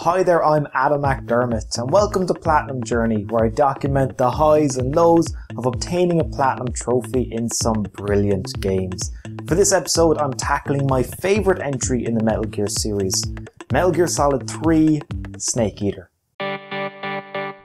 Hi there, I'm Adam McDermott and welcome to Platinum Journey, where I document the highs and lows of obtaining a Platinum trophy in some brilliant games. For this episode I'm tackling my favourite entry in the Metal Gear series, Metal Gear Solid 3 Snake Eater.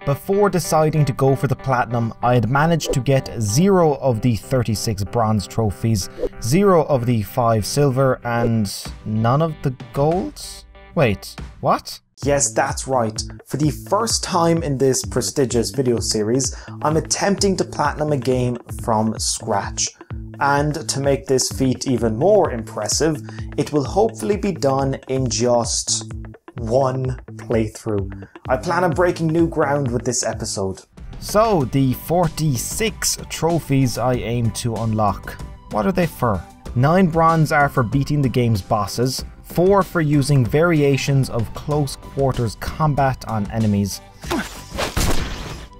Before deciding to go for the Platinum, I had managed to get 0 of the 36 bronze trophies, 0 of the 5 silver and none of the golds? Wait, what? Yes, that's right. For the first time in this prestigious video series, I'm attempting to platinum a game from scratch. And to make this feat even more impressive, it will hopefully be done in just one playthrough. I plan on breaking new ground with this episode. So, the 46 trophies I aim to unlock. What are they for? 9 bronze are for beating the game's bosses, 4 for using variations of close quarters combat on enemies,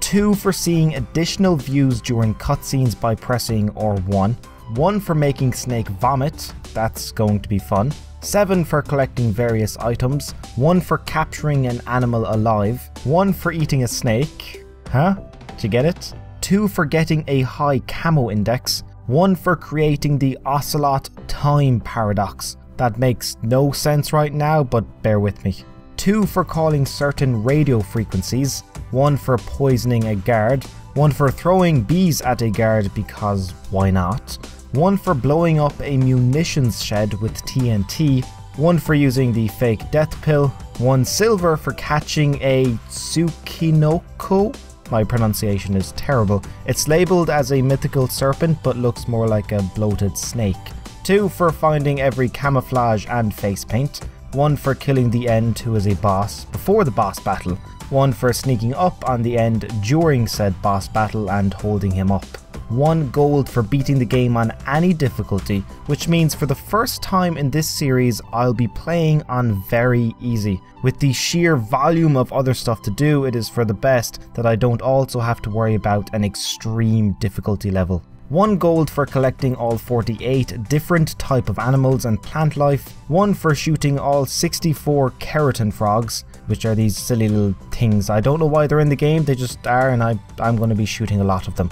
2 for seeing additional views during cutscenes by pressing R1, 1 for making Snake vomit, that's going to be fun, 7 for collecting various items, 1 for capturing an animal alive, 1 for eating a snake, huh? Did you get it? 2 for getting a high camo index, 1 for creating the Ocelot time paradox. That makes no sense right now, but bear with me. 2 for calling certain radio frequencies, 1 for poisoning a guard, 1 for throwing bees at a guard because why not, 1 for blowing up a munitions shed with TNT, 1 for using the fake death pill, 1 silver for catching a Tsukinoko. My pronunciation is terrible. It's labelled as a mythical serpent but looks more like a bloated snake. 2 for finding every camouflage and face paint, 1 for killing the End, who is a boss, before the boss battle, 1 for sneaking up on the End during said boss battle and holding him up, 1 gold for beating the game on any difficulty, which means for the first time in this series I'll be playing on very easy. With the sheer volume of other stuff to do, it is for the best that I don't also have to worry about an extreme difficulty level. 1 gold for collecting all 48 different type of animals and plant life, 1 for shooting all 64 keratin frogs, which are these silly little things. I don't know why they're in the game, they just are, and I'm going to be shooting a lot of them.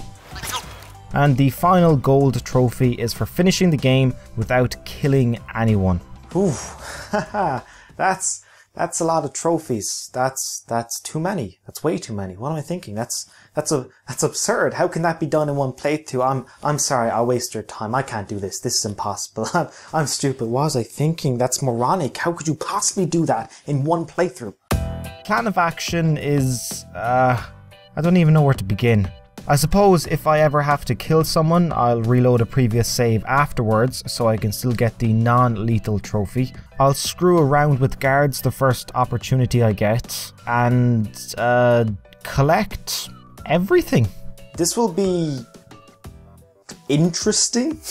And the final gold trophy is for finishing the game without killing anyone. Ooh, haha, that's a lot of trophies. That's too many. That's way too many. What am I thinking? That's absurd. How can that be done in one playthrough? I'm sorry, I'll waste your time. I can't do this. This is impossible. I'm stupid. What was I thinking? That's moronic. How could you possibly do that in one playthrough? Plan of action is I don't even know where to begin. I suppose if I ever have to kill someone, I'll reload a previous save afterwards so I can still get the non-lethal trophy. I'll screw around with guards the first opportunity I get and collect everything. This will be interesting.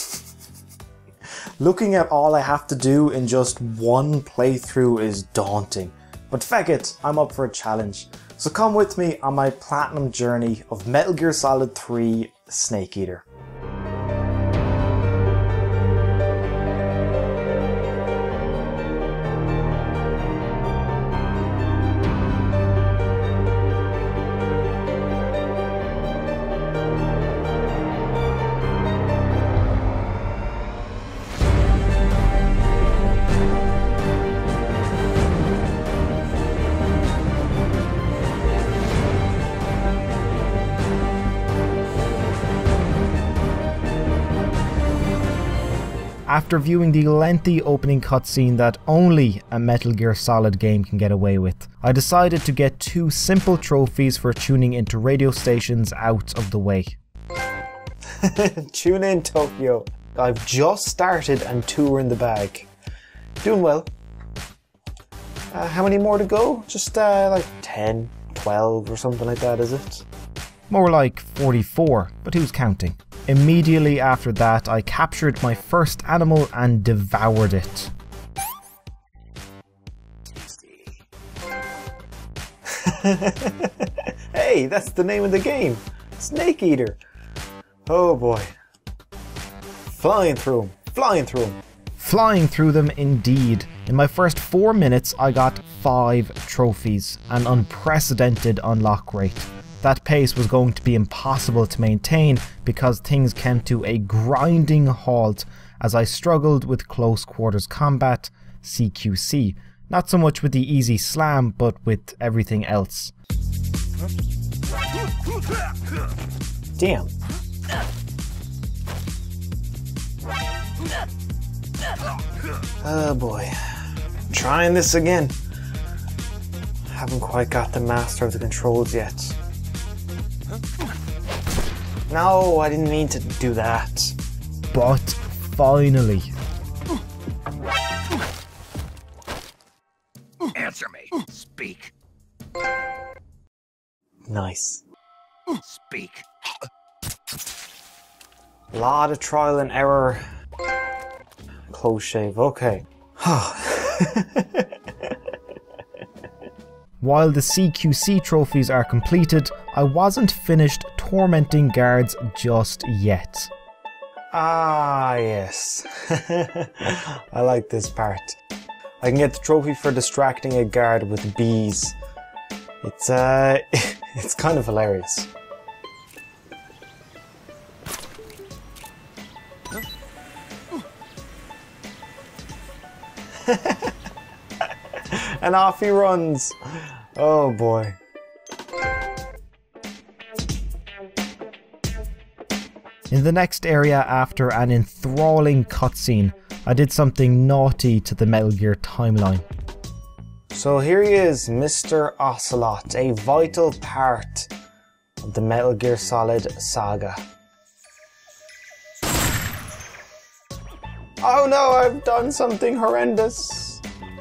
Looking at all I have to do in just one playthrough is daunting. But feck it, I'm up for a challenge. So come with me on my platinum journey of Metal Gear Solid 3 Snake Eater. After viewing the lengthy opening cutscene that only a Metal Gear Solid game can get away with, I decided to get 2 simple trophies for tuning into radio stations out of the way. Tune in, Tokyo. I've just started and 2 are in the bag. Doing well. How many more to go? Just like 10, 12 or something like that, is it? More like 44, but who's counting? Immediately after that, I captured my first animal and devoured it. Hey, that's the name of the game! Snake Eater! Oh boy. Flying through them, flying through them. Flying through them indeed. In my first 4 minutes, I got 5 trophies, an unprecedented unlock rate. That pace was going to be impossible to maintain because things came to a grinding halt as I struggled with close quarters combat, CQC. Not so much with the easy slam, but with everything else. Damn. Oh boy. Trying this again. Haven't quite got the master of the controls yet. No, I didn't mean to do that. But finally. Answer me. Speak. Nice. Speak. Lot of trial and error. Close shave, okay. While the CQC trophies are completed, I wasn't finished tormenting guards just yet. Ah, yes. I like this part. I can get the trophy for distracting a guard with bees. It's it's kind of hilarious. And off he runs. Oh boy. In the next area, after an enthralling cutscene, I did something naughty to the Metal Gear timeline. So here he is, Mr. Ocelot, a vital part of the Metal Gear Solid saga. Oh no, I've done something horrendous.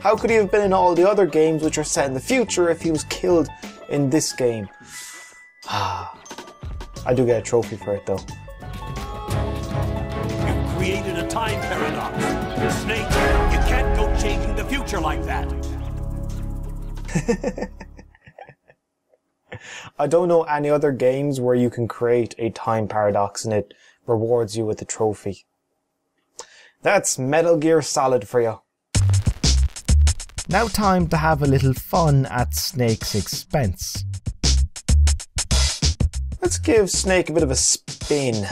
How could he have been in all the other games which are set in the future if he was killed in this game? I do get a trophy for it though. You've created a time paradox. Snake, you can't go changing the future like that. I don't know any other games where you can create a time paradox and it rewards you with a trophy. That's Metal Gear Solid for you. Now time to have a little fun at Snake's expense. Let's give Snake a bit of a spin.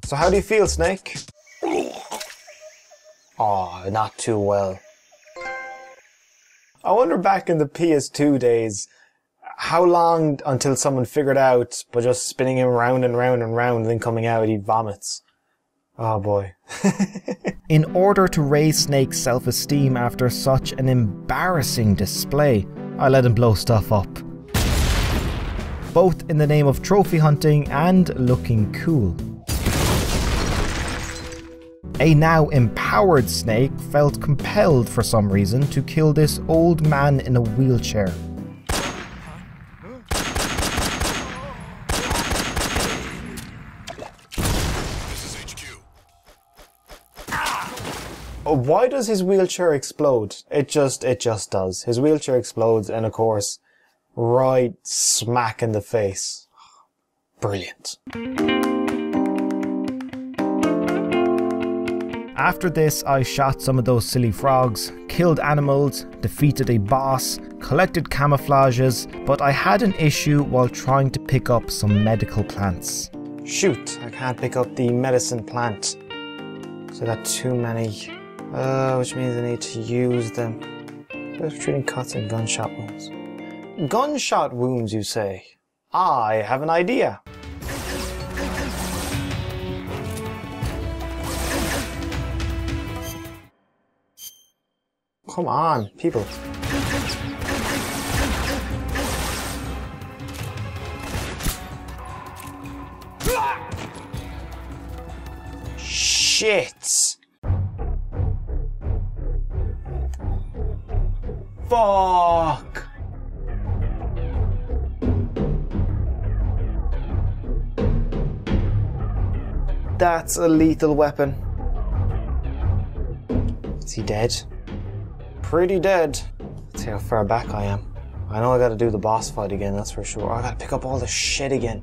So how do you feel, Snake? Oh, not too well. I wonder back in the PS2 days, how long until someone figured out by just spinning him round and round and round and then coming out he vomits. Oh boy. In order to raise Snake's self-esteem after such an embarrassing display, I let him blow stuff up. Both in the name of trophy hunting and looking cool. A now empowered Snake felt compelled for some reason to kill this old man in a wheelchair. Why does his wheelchair explode? It just does. His wheelchair explodes and of course, right smack in the face. Brilliant. After this, I shot some of those silly frogs, killed animals, defeated a boss, collected camouflages, but I had an issue while trying to pick up some medical plants. Shoot, I can't pick up the medicine plant. So I got too many. Which means I need to use them. Just treating cuts and gunshot wounds. Gunshot wounds, you say? I have an idea. Come on, people. Shit. Fuck. That's a lethal weapon. Is he dead? Pretty dead. Let's see how far back I am. I know I gotta do the boss fight again, that's for sure. I gotta pick up all the shit again.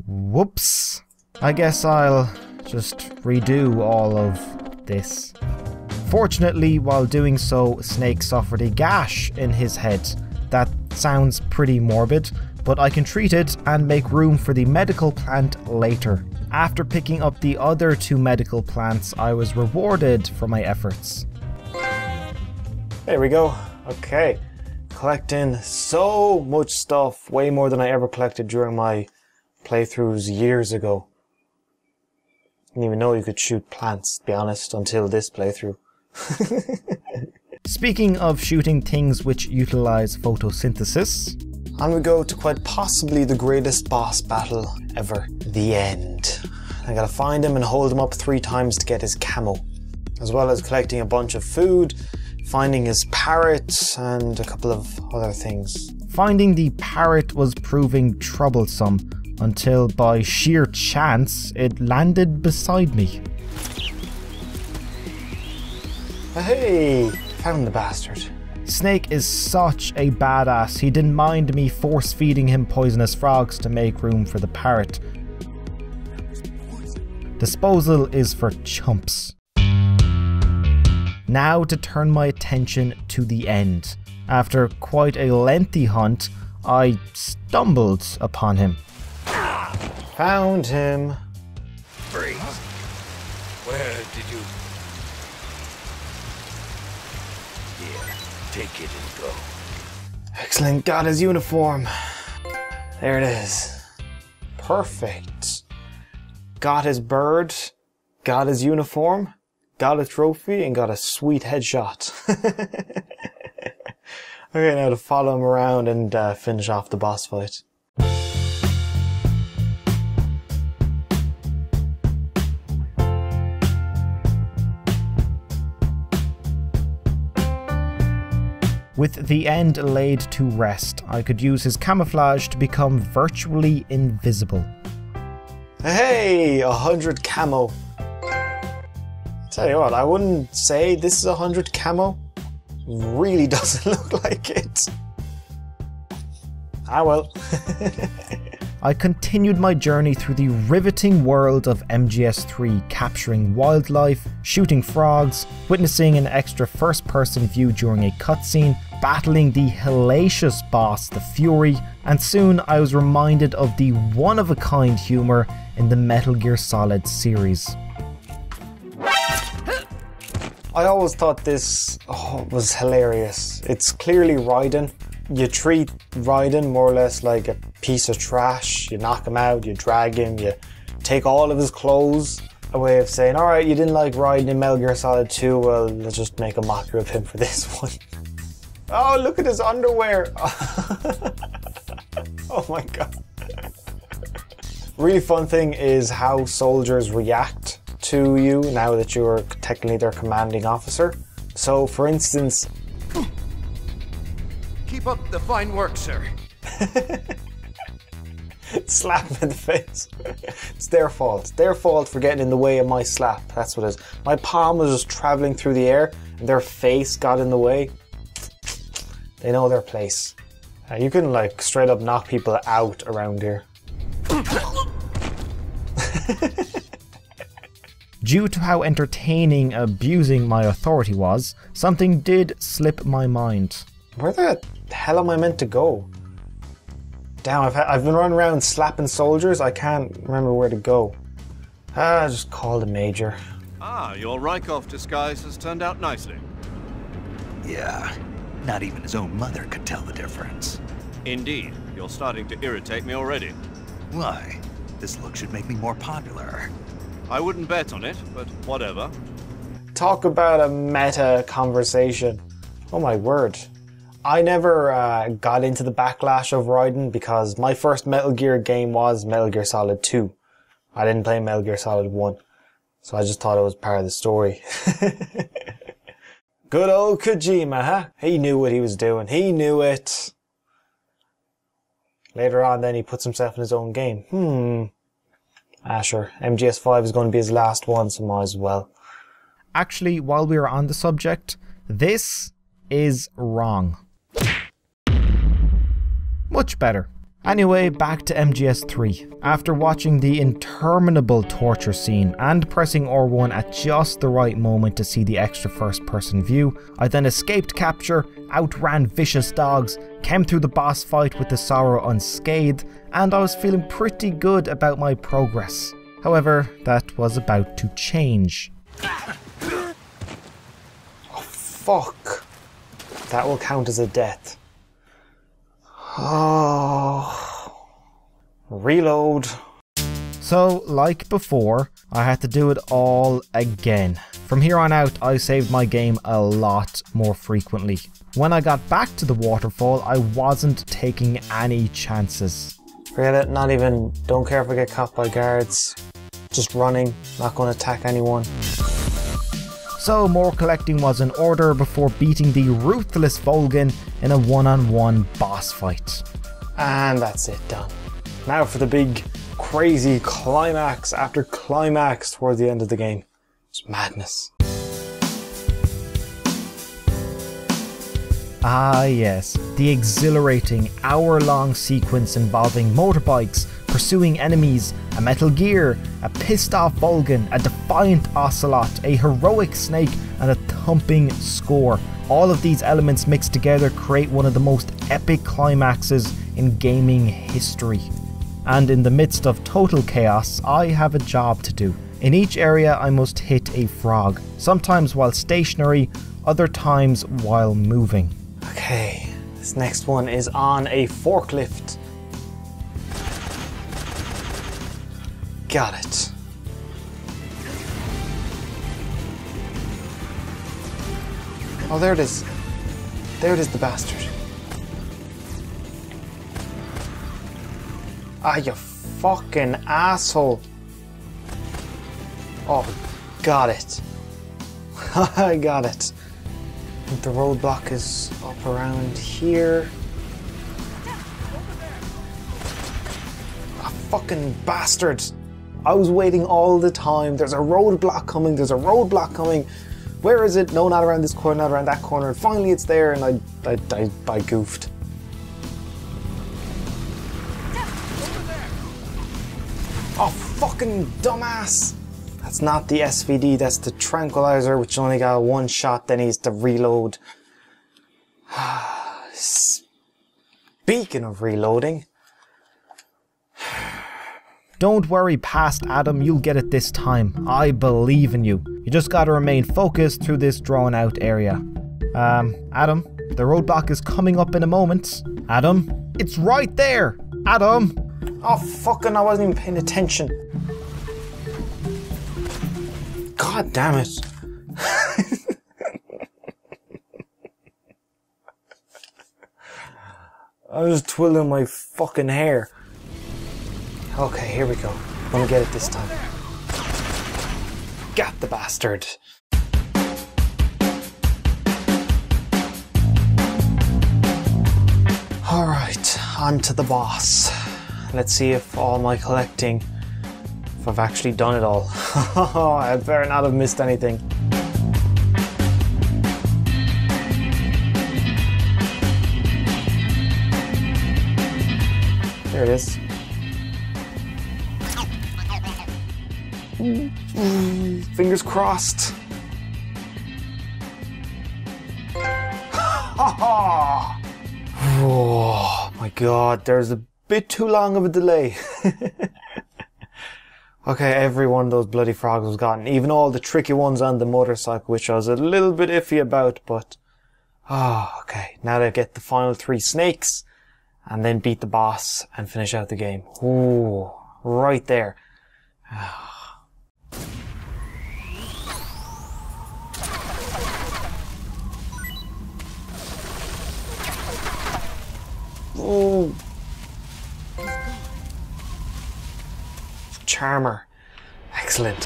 Whoops. I guess I'll just redo all of this. Fortunately, while doing so, Snake suffered a gash in his head. That sounds pretty morbid, but I can treat it and make room for the medical plant later. After picking up the other 2 medical plants, I was rewarded for my efforts. There we go. Okay. Collecting so much stuff, way more than I ever collected during my playthroughs years ago. Didn't even know you could shoot plants, to be honest, until this playthrough. Speaking of shooting things which utilize photosynthesis, and we go to quite possibly the greatest boss battle ever, the end. I gotta find him and hold him up 3 times to get his camo, as well as collecting a bunch of food, finding his parrot, and a couple of other things. Finding the parrot was proving troublesome until by sheer chance it landed beside me. Hey, found the bastard. Snake is such a badass, he didn't mind me force feeding him poisonous frogs to make room for the parrot. Disposal is for chumps. Now to turn my attention to the end. After quite a lengthy hunt, I stumbled upon him. Found him. Freeze. Where did you... Here, take it and go. Excellent, got his uniform. There it is. Perfect. Got his bird, got his uniform, got a trophy, and got a sweet headshot. Okay, now to follow him around and finish off the boss fight. With the end laid to rest, I could use his camouflage to become virtually invisible. Hey, 100 camo. Tell you what, I wouldn't say this is 100 camo. Really doesn't look like it. Ah well. I continued my journey through the riveting world of MGS3, capturing wildlife, shooting frogs, witnessing an extra first-person view during a cutscene, battling the hellacious boss, the Fury, and soon I was reminded of the one-of-a-kind humour in the Metal Gear Solid series. I always thought this was hilarious. It's clearly Raiden. You treat Raiden more or less like a piece of trash. You knock him out, you drag him, you take all of his clothes. A way of saying, alright, you didn't like Raiden in Metal Gear Solid 2, well, let's just make a mockery of him for this one. Oh, look at his underwear! Oh my god. Really fun thing is how soldiers react to you now that you're technically their commanding officer. So, for instance... Keep up the fine work, sir. Slap him in the face. It's their fault. It's their fault for getting in the way of my slap. That's what it is. My palm was just traveling through the air and their face got in the way. They know their place. You can like straight up knock people out around here. Due to how entertaining abusing my authority was, something did slip my mind. Where the hell am I meant to go? Damn, I've been running around slapping soldiers. I can't remember where to go. Just call the major. Ah, your Rykov disguise has turned out nicely. Yeah, not even his own mother could tell the difference. Indeed, you're starting to irritate me already. Why? This look should make me more popular. I wouldn't bet on it, but whatever. Talk about a meta conversation. Oh my word. I never got into the backlash of Raiden because my first Metal Gear game was Metal Gear Solid 2. I didn't play Metal Gear Solid 1. So I just thought it was part of the story. Good old Kojima, huh? He knew what he was doing. He knew it. Later on then he puts himself in his own game. Sure. MGS5 is going to be his last one, so might as well. Actually, while we are on the subject, this is wrong. Much better. Anyway, back to MGS3. After watching the interminable torture scene and pressing R1 at just the right moment to see the extra first person view, I then escaped capture, outran vicious dogs, came through the boss fight with the sorrow unscathed, and I was feeling pretty good about my progress. However, that was about to change. Oh, fuck. That will count as a death. Oh. Reload. So, like before, I had to do it all again. From here on out, I saved my game a lot more frequently. When I got back to the waterfall, I wasn't taking any chances. Forget it, not even, don't care if I get caught by guards. Just running, not going to attack anyone. So more collecting was in order before beating the ruthless Volgan in a one-on-one boss fight. And that's it, done. Now for the big, crazy climax after climax towards the end of the game. It's madness. Ah yes, the exhilarating hour-long sequence involving motorbikes, pursuing enemies, a Metal Gear, a pissed-off Volgan, a defiant Ocelot, a heroic Snake, and a thumping score. All of these elements mixed together create one of the most epic climaxes in gaming history. And in the midst of total chaos, I have a job to do. In each area I must hit a frog, sometimes while stationary, other times while moving. Okay, this next one is on a forklift. Got it. Oh, there it is. There it is, the bastard. Ah, you fucking asshole. Oh, got it. I got it. I think the roadblock is up around here. Ah, fucking bastard. I was waiting all the time. There's a roadblock coming. There's a roadblock coming. Where is it? No, not around this corner, not around that corner. And finally it's there and I goofed. Oh, fucking dumbass. That's not the SVD, that's the tranquilizer, which only got one shot, then he's to reload. Speaking of reloading. Don't worry, past Adam, you'll get it this time. I believe in you. You just gotta remain focused through this drawn out area. Adam, the roadblock is coming up in a moment. Adam, it's right there! Adam! Oh, fucking, I wasn't even paying attention. God damn it. I was twiddling my fucking hair. Okay, here we go. I'm gonna get it this time. Got the bastard. Alright, on to the boss. Let's see if all my collecting, if I've actually done it all. I better not have missed anything. There it is. Fingers crossed. Oh my god, there's a bit too long of a delay. Okay, every one of those bloody frogs was gotten. Even all the tricky ones on the motorcycle, which I was a little bit iffy about, but... okay, now to get the final 3 snakes, and then beat the boss and finish out the game. Ooh, right there. Oh. Charmer. Excellent.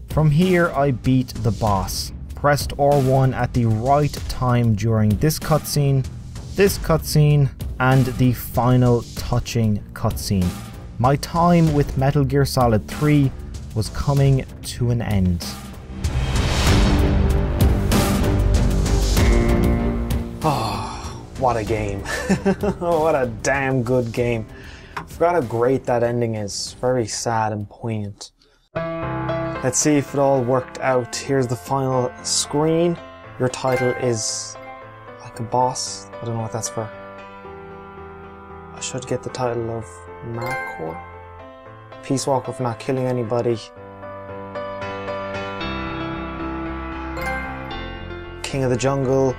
From here I beat the boss. Pressed R1 at the right time during this cutscene, and the final touching cutscene. My time with Metal Gear Solid 3 was coming to an end. What a game. What a damn good game. I forgot how great that ending is. Very sad and poignant. Let's see if it all worked out. Here's the final screen. Your title is like a boss. I don't know what that's for. I should get the title of Markor. Peace Walker for not killing anybody. King of the Jungle.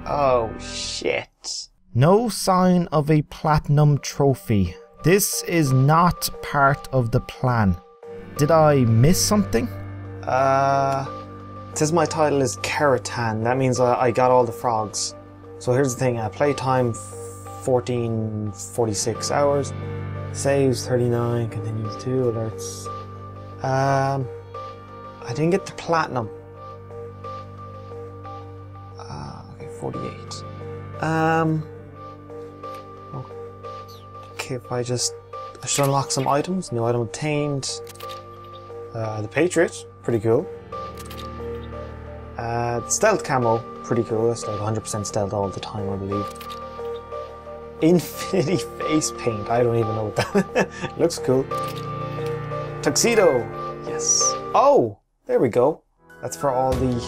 Oh shit. No sign of a platinum trophy. This is not part of the plan. Did I miss something? It says my title is Keratan. That means I got all the frogs. So here's the thing, playtime 1446 hours. Saves 39, continues 2 alerts. I didn't get the platinum. Okay, 48. Okay, if I should unlock some items. New item obtained. The Patriot, pretty cool. The stealth camo, pretty cool. It's like 100% stealth all the time, I believe. Infinity face paint, I don't even know what that is. Looks cool. Tuxedo, yes. Oh, there we go. That's for all the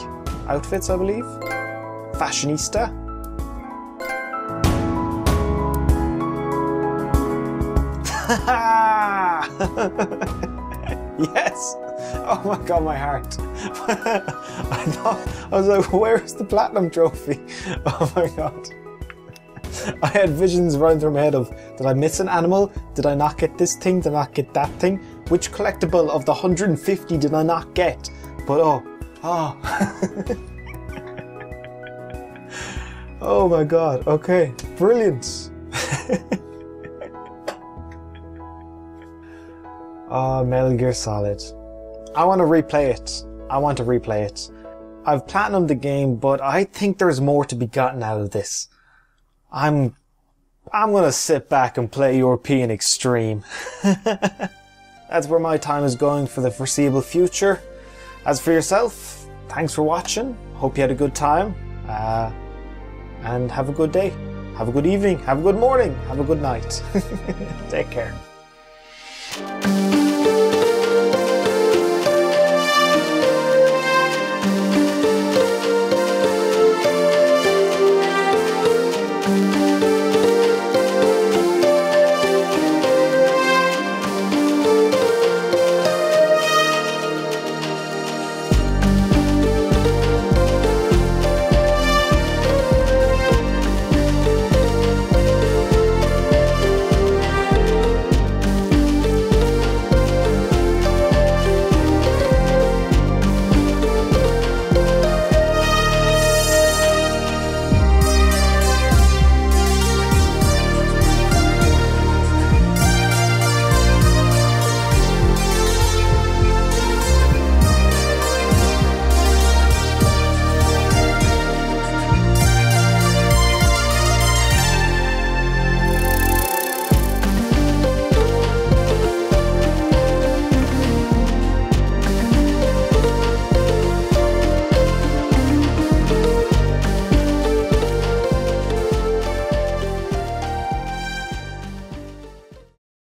outfits, I believe. Fashionista. Yes! Oh my god, my heart. I was like, where's the platinum trophy? Oh my god. I had visions running through my head of, did I miss an animal? Did I not get this thing? Did I not get that thing? Which collectible of the 150 did I not get? But oh. Oh my god, okay, brilliant. Oh, Metal Gear Solid. I want to replay it. I've platinumed the game, but I think there's more to be gotten out of this. I'm gonna sit back and play European Extreme. That's where my time is going for the foreseeable future. As for yourself, thanks for watching. Hope you had a good time. And have a good day. Have a good evening. Have a good morning. Have a good night. Take care.